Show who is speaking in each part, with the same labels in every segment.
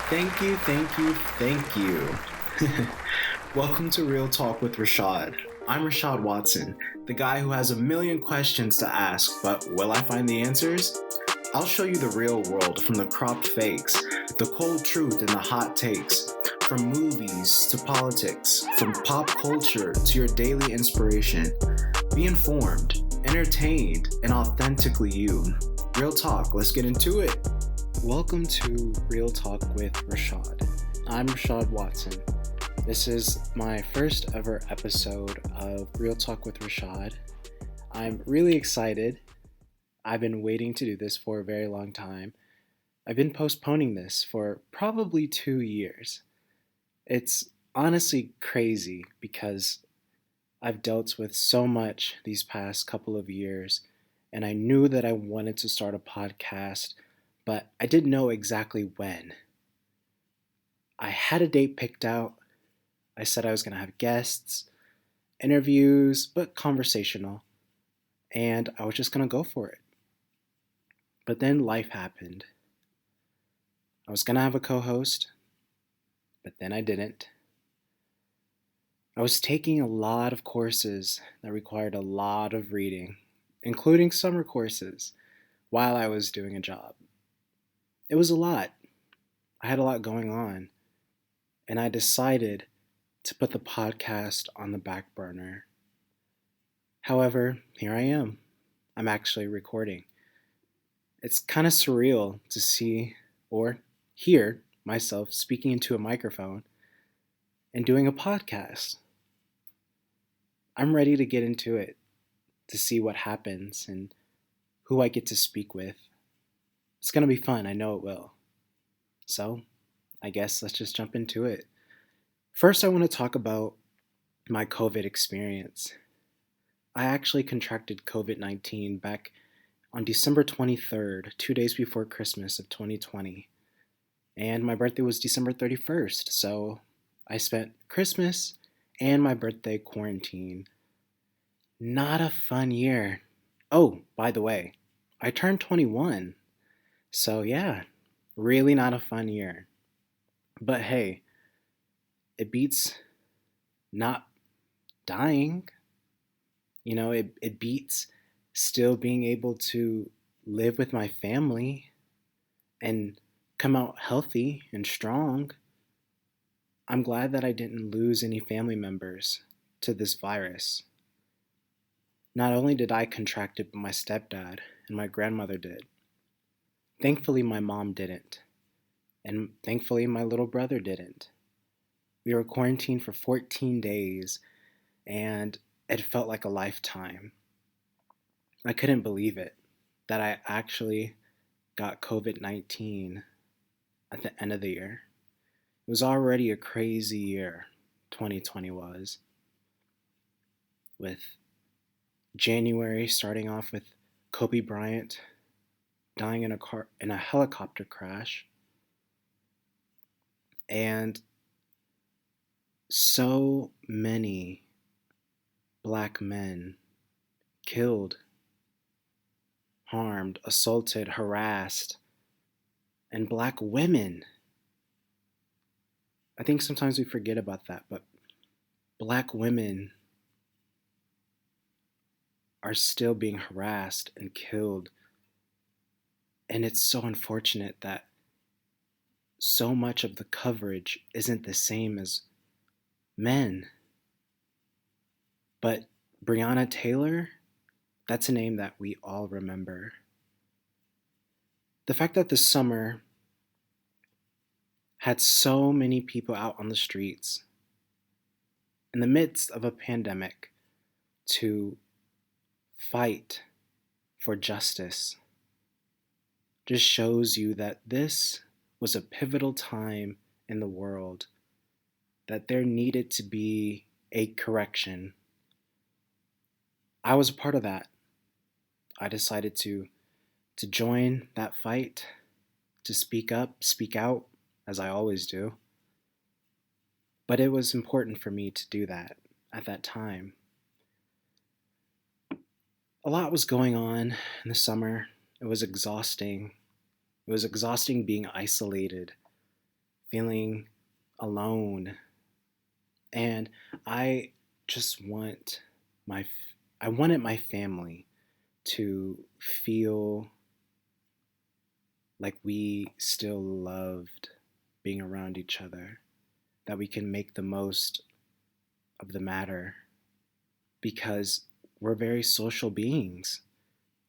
Speaker 1: Thank you, thank you, thank you. Welcome to Real Talk with Rashad. I'm Rashad Watson, the guy who has a million questions to ask, but will I find the answers? I'll show you the real world from the cropped fakes, the cold truth and the hot takes, from movies to politics, from pop culture to your daily inspiration. Be informed, entertained, and authentically you. Real talk, let's get into it. Welcome to Real Talk with Rashad. I'm Rashad Watson. This is my first ever episode of Real Talk with Rashad. I'm really excited. I've been waiting to do this for a very long time. I've been postponing this for probably 2 years. It's honestly crazy because I've dealt with so much these past couple of years, and I knew that I wanted to start a podcast, but I didn't know exactly when. I had a date picked out. I said I was going to have guests, interviews, but conversational, and I was just going to go for it. But then life happened. I was going to have a co host, but then I didn't. I was taking a lot of courses that required a lot of reading, including summer courses, while I was doing a job. It was a lot. I had a lot going on, and I decided to put the podcast on the back burner. However, here I am. I'm actually recording. It's kind of surreal to see or hear myself speaking into a microphone and doing a podcast. I'm ready to get into it, to see what happens and who I get to speak with. It's going to be fun, I know it will. So, I guess let's just jump into it. First, I want to talk about my COVID experience. I actually contracted COVID-19 back on December 23rd, 2 days before Christmas of 2020. And my birthday was December 31st, so I spent Christmas and my birthday quarantine. Not a fun year. Oh, by the way, I turned 21. So yeah, really not a fun year. But hey, it beats not dying. It beats still being able to live with my family and come out healthy and strong. I'm glad that I didn't lose any family members to this virus. Not only did I contract it, but my stepdad and my grandmother did. Thankfully, my mom didn't. And thankfully, my little brother didn't. We were quarantined for 14 days, and it felt like a lifetime. I couldn't believe it, that I actually got COVID-19 at the end of the year. It was already a crazy year, 2020 was, with January starting off with Kobe Bryant dying in a helicopter crash, and so many black men killed, harmed, assaulted, harassed, and black women. I think sometimes we forget about that, but black women are still being harassed and killed. And it's so unfortunate that so much of the coverage isn't the same as men. But Breonna Taylor, that's a name that we all remember. The fact that the summer had so many people out on the streets in the midst of a pandemic to fight for justice just shows you that this was a pivotal time in the world, that there needed to be a correction. I was a part of that. I decided to join that fight, to speak up, speak out, as I always do. But it was important for me to do that at that time. A lot was going on in the summer. It was exhausting. It was exhausting being isolated feeling alone. And I just want my I wanted my family to feel like we still loved being around each other, that we can make the most of the matter because we're very social beings.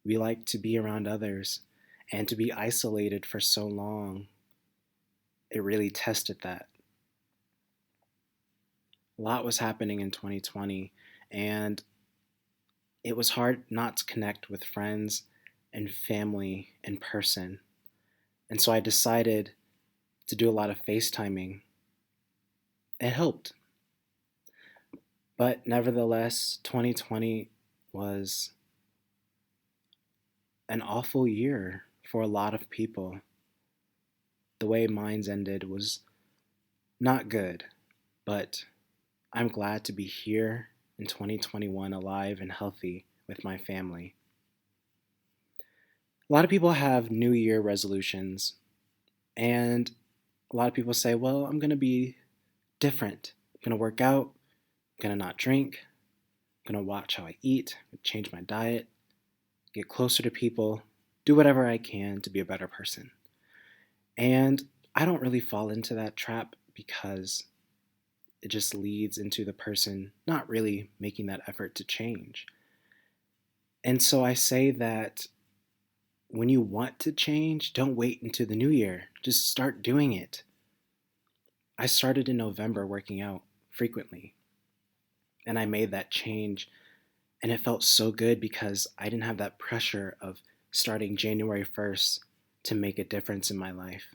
Speaker 1: We like to be around others, and to be isolated for so long, it really tested that. A lot was happening in 2020, and it was hard not to connect with friends and family in person. And so I decided to do a lot of FaceTiming. It helped. But nevertheless, 2020 was an awful year for a lot of people. The way mine's ended was not good, but I'm glad to be here in 2021, alive and healthy with my family. A lot of people have New Year resolutions, and a lot of people say, well, I'm going to be different. I'm going to work out, I'm going to not drink, I'm going to watch how I eat, change my diet, get closer to people, do whatever I can to be a better person. And I don't really fall into that trap because it just leads into the person not really making that effort to change. And so I say that when you want to change, don't wait until the new year. Just start doing it. I started in November working out frequently, and I made that change, and it felt so good because I didn't have that pressure of starting January 1st to make a difference in my life.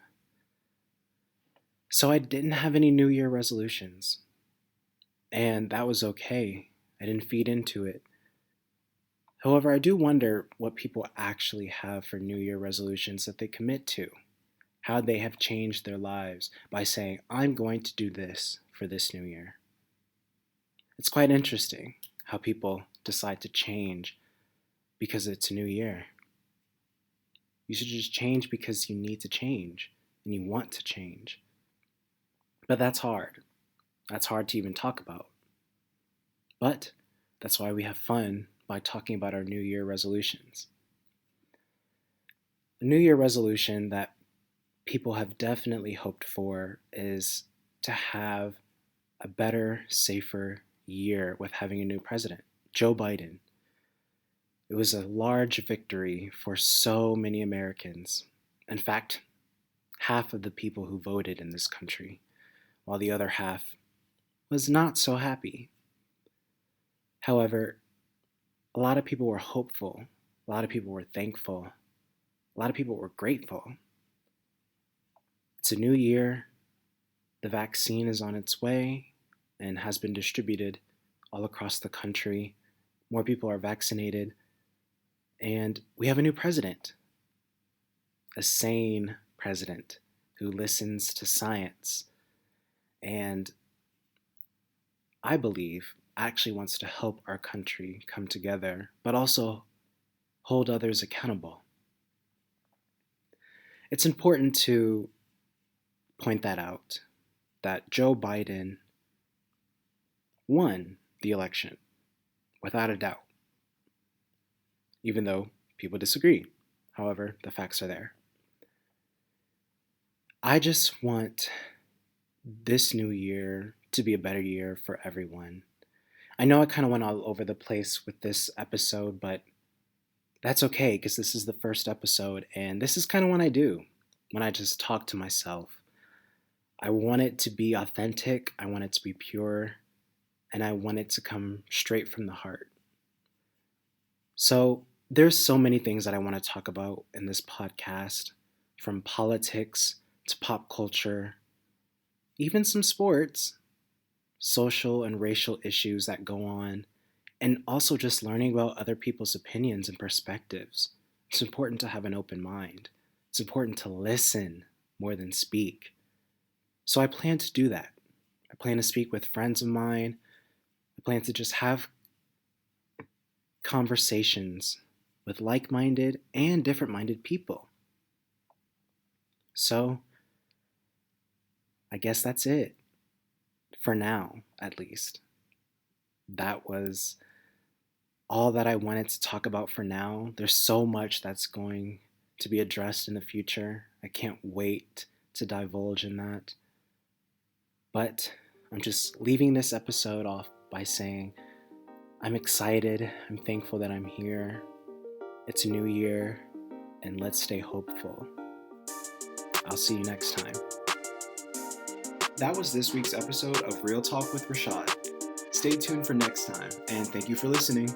Speaker 1: So I didn't have any New Year resolutions, and that was okay. I didn't feed into it. However, I do wonder what people actually have for New Year resolutions that they commit to, how they have changed their lives by saying, I'm going to do this for this new year. It's quite interesting how people decide to change because it's a new year. You should just change because you need to change and you want to change. But that's hard. That's hard to even talk about. But that's why we have fun by talking about our New Year resolutions. A New Year resolution that people have definitely hoped for is to have a better, safer year with having a new president, Joe Biden. It was a large victory for so many Americans. In fact, half of the people who voted in this country, while the other half was not so happy. However, a lot of people were hopeful, a lot of people were thankful, a lot of people were grateful. It's a new year, the vaccine is on its way and has been distributed all across the country. More people are vaccinated, and we have a new president, a sane president who listens to science and I believe actually wants to help our country come together, but also hold others accountable. It's important to point that out, that Joe Biden won the election without a doubt, even though people disagree. However, the facts are there. I just want this new year to be a better year for everyone. I know I kind of went all over the place with this episode, but that's okay because this is the first episode, and this is kind of what I do when I just talk to myself. I want it to be authentic, I want it to be pure, and I want it to come straight from the heart. So, there's so many things that I want to talk about in this podcast, from politics to pop culture, even some sports, social and racial issues that go on, and also just learning about other people's opinions and perspectives. It's important to have an open mind. It's important to listen more than speak. So I plan to do that. I plan to speak with friends of mine. I plan to just have conversations with like minded and different minded people. So I guess that's it. For now, at least. That was all that I wanted to talk about for now. There's so much that's going to be addressed in the future. I can't wait to divulge in that. But I'm just leaving this episode off by saying I'm excited. I'm thankful that I'm here. It's a new year, and let's stay hopeful. I'll see you next time. That was this week's episode of Real Talk with Rashad. Stay tuned for next time, and thank you for listening.